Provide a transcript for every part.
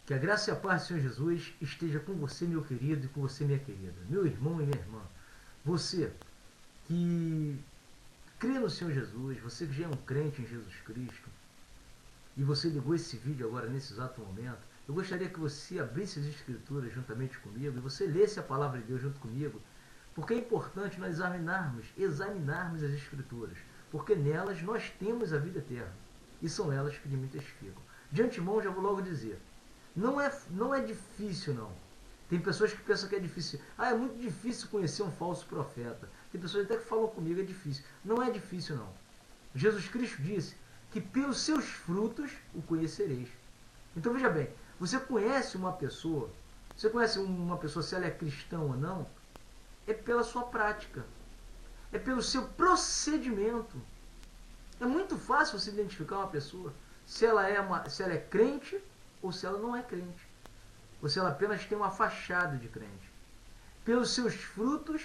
Que a graça e a paz do Senhor Jesus esteja com você, meu querido, e com você, minha querida, meu irmão e minha irmã. Você que crê no Senhor Jesus, você que já é um crente em Jesus Cristo, e você ligou esse vídeo agora nesse exato momento, eu gostaria que você abrisse as Escrituras juntamente comigo e você lesse a palavra de Deus junto comigo, porque é importante nós examinarmos as Escrituras, porque nelas nós temos a vida eterna, e são elas que de mim testificam. De antemão, já vou logo dizer, não é difícil, não. Tem pessoas que pensam que é difícil. É muito difícil conhecer um falso profeta. Tem pessoas até que falam comigo, é difícil. Não é difícil, não. Jesus Cristo disse que pelos seus frutos o conhecereis. Então, veja bem, você conhece uma pessoa se ela é cristã ou não, é pela sua prática. É pelo seu procedimento. É muito fácil você identificar uma pessoa se ela é crente ou se ela não é crente. Ou se ela apenas tem uma fachada de crente. Pelos seus frutos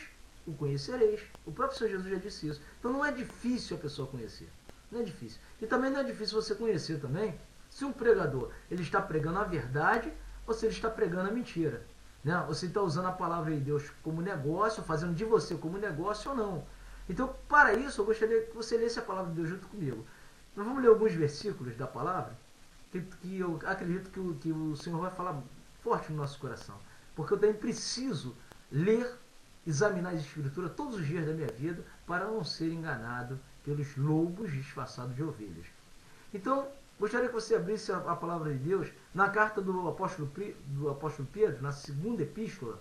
o conhecereis. O próprio Senhor Jesus já disse isso. Então não é difícil a pessoa conhecer. Não é difícil. E também não é difícil você conhecer também se um pregador ele está pregando a verdade ou se ele está pregando a mentira. Né? Ou se ele está usando a palavra de Deus como negócio, fazendo de você como negócio ou não. Então, para isso, eu gostaria que você lesse a palavra de Deus junto comigo. Nós vamos ler alguns versículos da palavra que eu acredito que o Senhor vai falar forte no nosso coração. Porque eu também preciso ler, examinar as Escrituras todos os dias da minha vida para não ser enganado pelos lobos disfarçados de ovelhas. Então, gostaria que você abrisse a palavra de Deus na carta do apóstolo Pedro, na segunda epístola,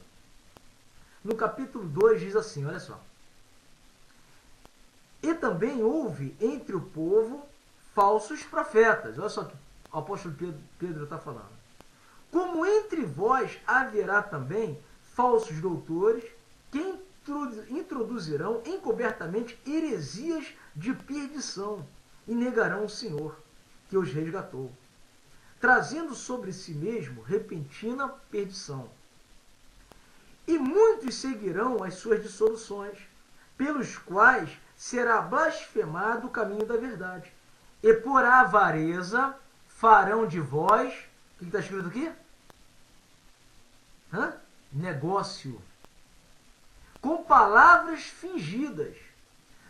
no capítulo 2, diz assim, olha só. E também houve entre o povo falsos profetas. Olha só que o apóstolo Pedro está falando. Como entre vós haverá também falsos doutores que introduzirão encobertamente heresias de perdição e negarão o Senhor que os resgatou, trazendo sobre si mesmo repentina perdição. E muitos seguirão as suas dissoluções, pelos quais será blasfemado o caminho da verdade. E por avareza farão de vós, o que está escrito aqui? Negócio, com palavras fingidas,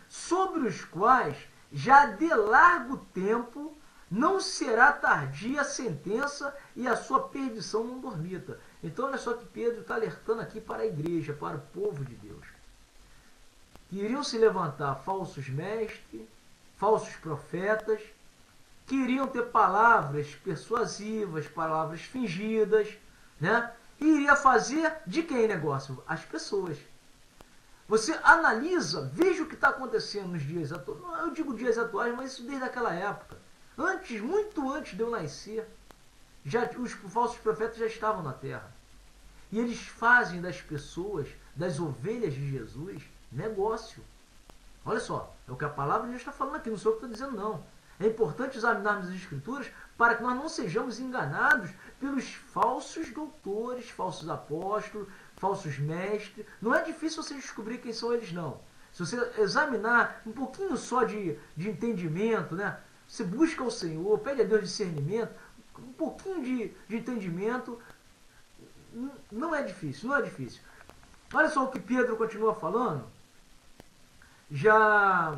sobre os quais já de largo tempo não será tardia a sentença e a sua perdição não dormita. Então olha só que Pedro está alertando aqui para a igreja, para o povo de Deus. Que iriam se levantar falsos mestres, falsos profetas, que iriam ter palavras persuasivas, palavras fingidas, né? E iria fazer de quem negócio? As pessoas. Você analisa, veja o que está acontecendo nos dias atuais. Eu digo dias atuais, mas isso desde aquela época. Muito antes de eu nascer, os falsos profetas já estavam na terra. E eles fazem das pessoas, das ovelhas de Jesus, negócio. Olha só, é o que a palavra de Deus está falando aqui, não sou eu que estou dizendo não. É importante examinarmos as Escrituras para que nós não sejamos enganados pelos falsos doutores, falsos apóstolos, falsos mestres. Não é difícil você descobrir quem são eles, não. Se você examinar um pouquinho só de entendimento, né? Você busca o Senhor, pede a Deus discernimento, um pouquinho de entendimento, não é difícil, não é difícil. Olha só o que Pedro continua falando, já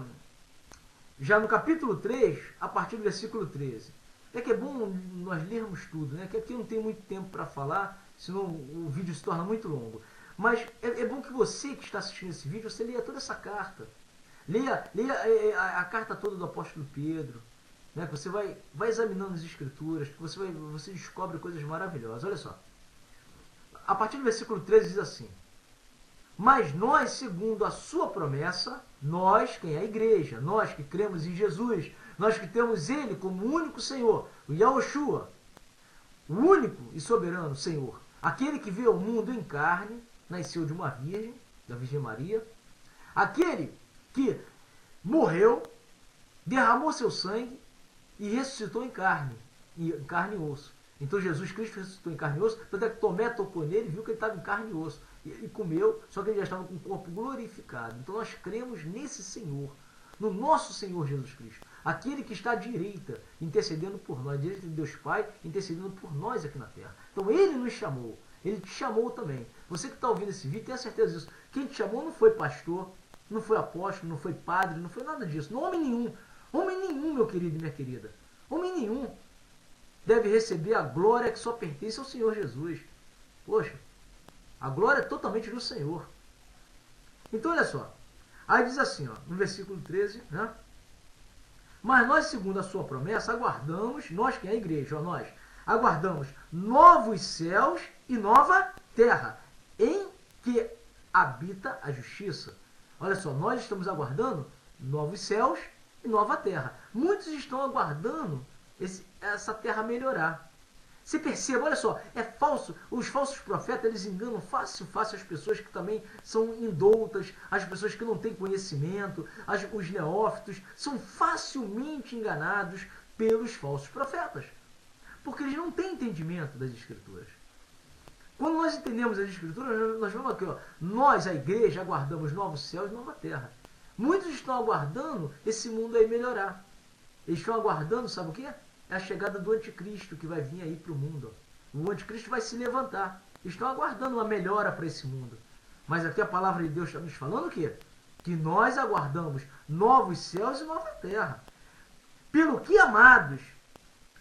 no capítulo 3, a partir do versículo 13. É que é bom nós lermos tudo, né? Que aqui não tem muito tempo para falar, senão o vídeo se torna muito longo. Mas é bom que você que está assistindo esse vídeo, você leia toda essa carta. Leia a carta toda do apóstolo Pedro. Né? Que você vai examinando as Escrituras, que você descobre coisas maravilhosas. Olha só. A partir do versículo 13 diz assim. Mas nós, segundo a sua promessa, nós, quem é a igreja, nós que cremos em Jesus, nós que temos Ele como único Senhor, o Yahushua, o único e soberano Senhor, aquele que veio ao mundo em carne, nasceu de uma virgem, da Virgem Maria, aquele que morreu, derramou seu sangue e ressuscitou em carne e osso. Então Jesus Cristo ressuscitou em carne e osso, tanto é que Tomé tocou nele e viu que ele estava em carne e osso. E comeu, só que ele já estava com o corpo glorificado. Então nós cremos nesse Senhor, no nosso Senhor Jesus Cristo. aquele que está à direita, intercedendo por nós, direita de Deus Pai, intercedendo por nós aqui na terra. Então ele nos chamou, ele te chamou também. Você que está ouvindo esse vídeo, tenha certeza disso. Quem te chamou não foi pastor, não foi apóstolo, não foi padre, não foi nada disso. Não, homem nenhum, meu querido e minha querida. Homem nenhum deve receber a glória que só pertence ao Senhor Jesus. Poxa, a glória é totalmente do Senhor. Então, olha só. Aí diz assim, ó, no versículo 13, né? Mas nós, segundo a sua promessa, aguardamos, nós que é a igreja, ó, nós, aguardamos novos céus e nova terra, em que habita a justiça. Olha só, nós estamos aguardando novos céus e nova terra. Muitos estão aguardando essa terra melhorar. Você perceba, olha só, é falso. Os falsos profetas, eles enganam fácil as pessoas que também são indoutas, as pessoas que não têm conhecimento, os neófitos, são facilmente enganados pelos falsos profetas. Porque eles não têm entendimento das Escrituras. Quando nós entendemos as Escrituras, nós vamos aqui, ó, nós, a igreja, aguardamos novos céus e nova terra. Muitos estão aguardando esse mundo aí melhorar. Eles estão aguardando, sabe o quê? É a chegada do anticristo que vai vir aí para o mundo. O anticristo vai se levantar. Estão aguardando uma melhora para esse mundo. Mas aqui a palavra de Deus está nos falando o quê? Que nós aguardamos novos céus e nova terra. Pelo que, amados,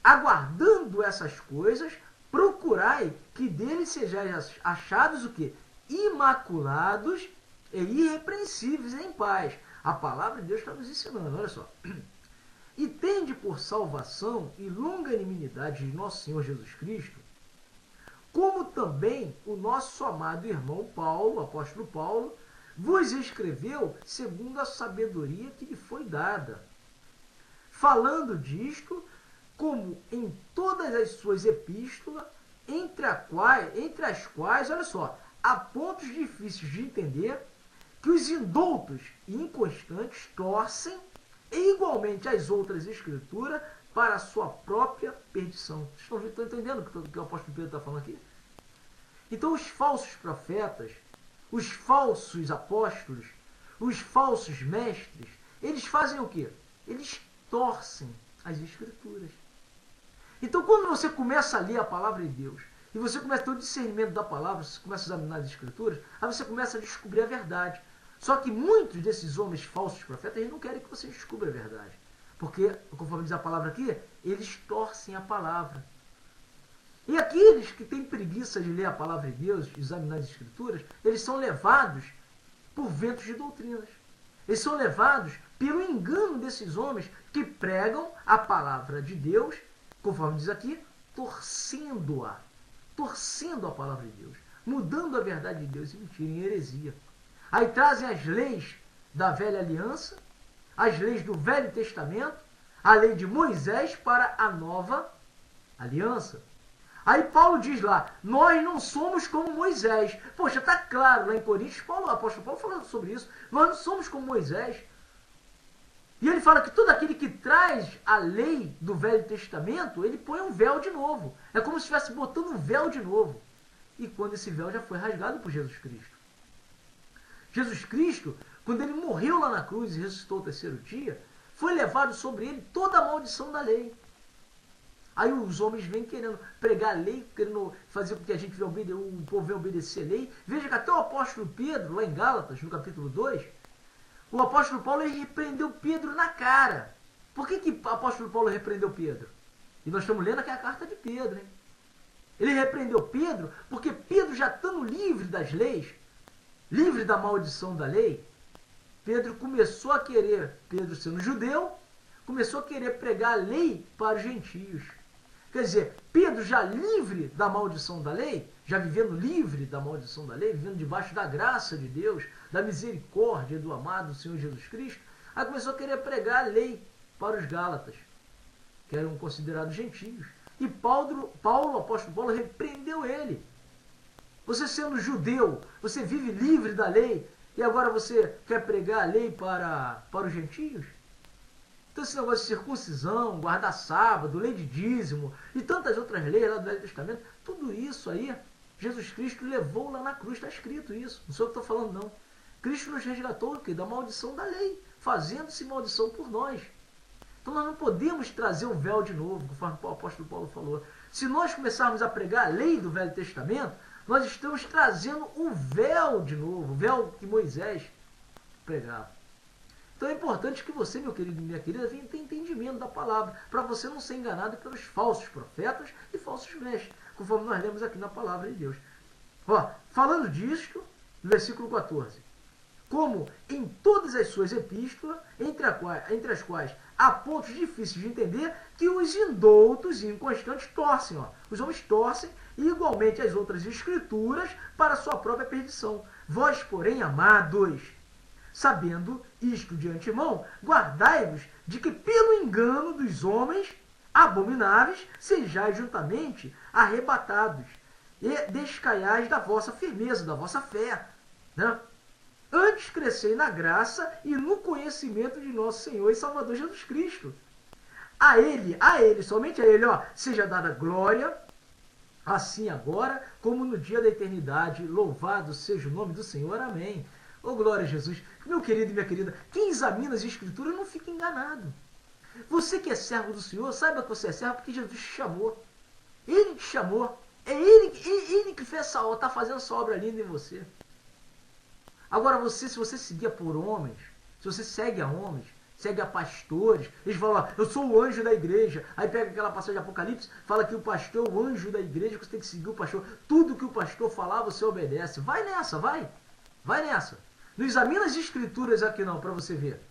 aguardando essas coisas, procurai que deles sejais achados o quê? Imaculados e irrepreensíveis em paz. A palavra de Deus está nos ensinando, olha só. E tende por salvação e longanimidade de nosso Senhor Jesus Cristo, como também o nosso amado irmão Paulo, o apóstolo Paulo, vos escreveu segundo a sabedoria que lhe foi dada, falando disto, como em todas as suas epístolas, entre as quais, olha só, há pontos difíceis de entender, que os indoutos e inconstantes torcem, e igualmente as outras escrituras, para a sua própria perdição. Vocês estão entendendo o que o apóstolo Pedro está falando aqui? Então os falsos profetas, os falsos apóstolos, os falsos mestres, eles fazem o quê? Eles torcem as escrituras. Então quando você começa a ler a palavra de Deus, e você começa a ter o discernimento da palavra, você começa a examinar as escrituras, aí você começa a descobrir a verdade. Só que muitos desses homens falsos profetas, eles não querem que você descubra a verdade. Porque, conforme diz a palavra aqui, eles torcem a palavra. E aqueles que têm preguiça de ler a palavra de Deus, de examinar as escrituras, eles são levados por ventos de doutrinas. Eles são levados pelo engano desses homens que pregam a palavra de Deus, conforme diz aqui, torcendo a palavra de Deus, mudando a verdade de Deus e mentindo em heresia. Aí trazem as leis da velha aliança, as leis do Velho Testamento, a lei de Moisés para a nova aliança. Aí Paulo diz lá, nós não somos como Moisés. Poxa, está claro lá em Coríntios, o apóstolo Paulo falando sobre isso, nós não somos como Moisés. E ele fala que todo aquele que traz a lei do Velho Testamento, ele põe um véu de novo. É como se estivesse botando um véu de novo. E quando esse véu já foi rasgado por Jesus Cristo. Jesus Cristo, quando ele morreu lá na cruz e ressuscitou o terceiro dia, foi levado sobre ele toda a maldição da lei. Aí os homens vêm querendo pregar a lei, querendo fazer com que a gente o povo venha obedecer a lei. Veja que até o apóstolo Pedro, lá em Gálatas, no capítulo 2, o apóstolo Paulo ele repreendeu Pedro na cara. Por que o apóstolo Paulo repreendeu Pedro? E nós estamos lendo aqui a carta de Pedro, hein? Ele repreendeu Pedro porque Pedro, já estando livre das leis, livre da maldição da lei, Pedro sendo judeu, começou a querer pregar a lei para os gentios. Quer dizer, Pedro já livre da maldição da lei, já vivendo livre da maldição da lei, vivendo debaixo da graça de Deus, da misericórdia do amado Senhor Jesus Cristo, aí começou a querer pregar a lei para os Gálatas, que eram considerados gentios. E o apóstolo Paulo repreendeu ele. Você sendo judeu, você vive livre da lei, e agora você quer pregar a lei para os gentios? Então esse negócio de circuncisão, guardar sábado, lei de dízimo e tantas outras leis lá do Velho Testamento, tudo isso aí, Jesus Cristo levou lá na cruz, está escrito isso, não sou eu que estou falando não. Cristo nos resgatou o quê? Da maldição da lei, fazendo-se maldição por nós. Então nós não podemos trazer o véu de novo, conforme o apóstolo Paulo falou. Se nós começarmos a pregar a lei do Velho Testamento, nós estamos trazendo o véu de novo, o véu que Moisés pregava. Então é importante que você, meu querido e minha querida, venha ter entendimento da palavra, para você não ser enganado pelos falsos profetas e falsos mestres, conforme nós lemos aqui na palavra de Deus. Ó, falando disto, no versículo 14, como em todas as suas epístolas, entre as quais há pontos difíceis de entender, que os indoutos e inconstantes torcem. Ó. Os homens torcem, e igualmente as outras escrituras, para a sua própria perdição. Vós, porém, amados, sabendo isto de antemão, guardai-vos de que pelo engano dos homens abomináveis sejais juntamente arrebatados, e descaiais da vossa firmeza, da vossa fé. Né? Antes crescei na graça e no conhecimento de nosso Senhor e Salvador Jesus Cristo. A Ele, somente a Ele, ó, seja dada glória, assim agora, como no dia da eternidade. Louvado seja o nome do Senhor. Amém. Ô, glória a Jesus. Meu querido e minha querida, quem examina as Escrituras não fica enganado. Você que é servo do Senhor, saiba que você é servo porque Jesus te chamou. Ele te chamou. É Ele que fez essa obra, está fazendo essa obra linda em você. Agora, se você seguir por homens, se você segue a homens, segue a pastores, eles falam, eu sou o anjo da igreja. Aí pega aquela passagem de Apocalipse, fala que o pastor é o anjo da igreja, que você tem que seguir o pastor. Tudo que o pastor falar, você obedece. Vai nessa, vai. Vai nessa. Não examina as escrituras aqui não, para você ver.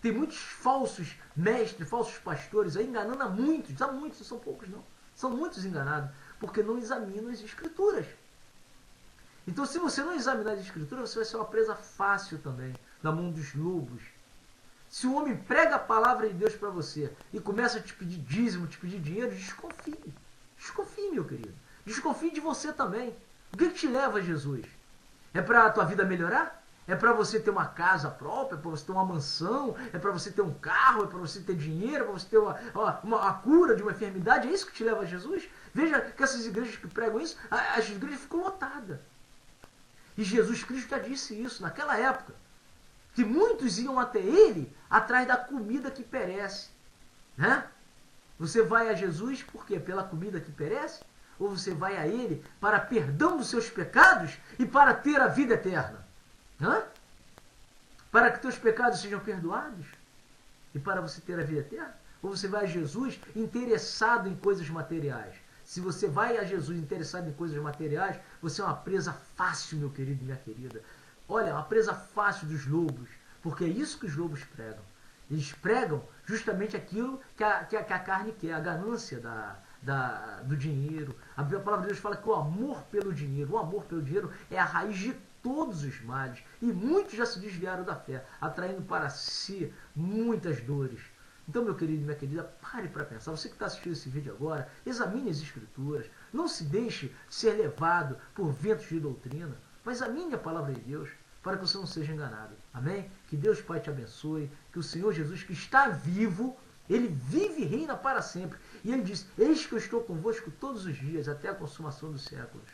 Tem muitos falsos mestres, falsos pastores aí enganando a muitos, não são poucos não. São muitos enganados, porque não examinam as escrituras. Então, se você não examinar as escrituras, você vai ser uma presa fácil também, na mão dos lobos. Se o homem prega a palavra de Deus para você e começa a te pedir dízimo, te pedir dinheiro, desconfie. Desconfie, meu querido. Desconfie de você também. O que te leva a Jesus? É para a tua vida melhorar? É para você ter uma casa própria, é para você ter uma mansão, é para você ter um carro, é para você ter dinheiro, é para você ter uma cura de uma enfermidade? É isso que te leva a Jesus? Veja que essas igrejas que pregam isso, as igrejas ficam lotadas. E Jesus Cristo já disse isso naquela época, que muitos iam até Ele atrás da comida que perece. Né? Você vai a Jesus por quê? Pela comida que perece? Ou você vai a Ele para perdão dos seus pecados e para ter a vida eterna? Hã? Para que teus pecados sejam perdoados e para você ter a vida eterna? Ou você vai a Jesus interessado em coisas materiais? Se você vai a Jesus interessado em coisas materiais, você é uma presa fácil, meu querido e minha querida. Olha, uma presa fácil dos lobos, porque é isso que os lobos pregam. Eles pregam justamente aquilo que a carne quer, a ganância do dinheiro. A palavra de Deus fala que o amor pelo dinheiro é a raiz de todos os males. E muitos já se desviaram da fé, atraindo para si muitas dores. Então, meu querido e minha querida, pare para pensar. Você que está assistindo esse vídeo agora, examine as escrituras. Não se deixe ser levado por ventos de doutrina, mas examine a palavra de Deus para que você não seja enganado. Amém? Que Deus Pai te abençoe. Que o Senhor Jesus, que está vivo, Ele vive e reina para sempre. E Ele diz, eis que eu estou convosco todos os dias, até a consumação dos séculos.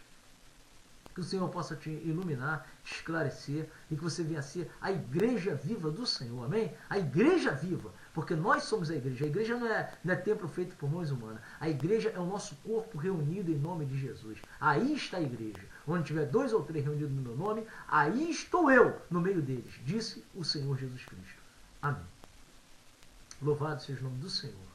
Que o Senhor possa te iluminar, te esclarecer e que você venha a ser a igreja viva do Senhor, amém? A igreja viva, porque nós somos a igreja. A igreja não é templo feito por mãos humanas. A igreja é o nosso corpo reunido em nome de Jesus. Aí está a igreja. Onde tiver 2 ou 3 reunidos no meu nome, aí estou eu no meio deles, disse o Senhor Jesus Cristo. Amém. Louvado seja o nome do Senhor.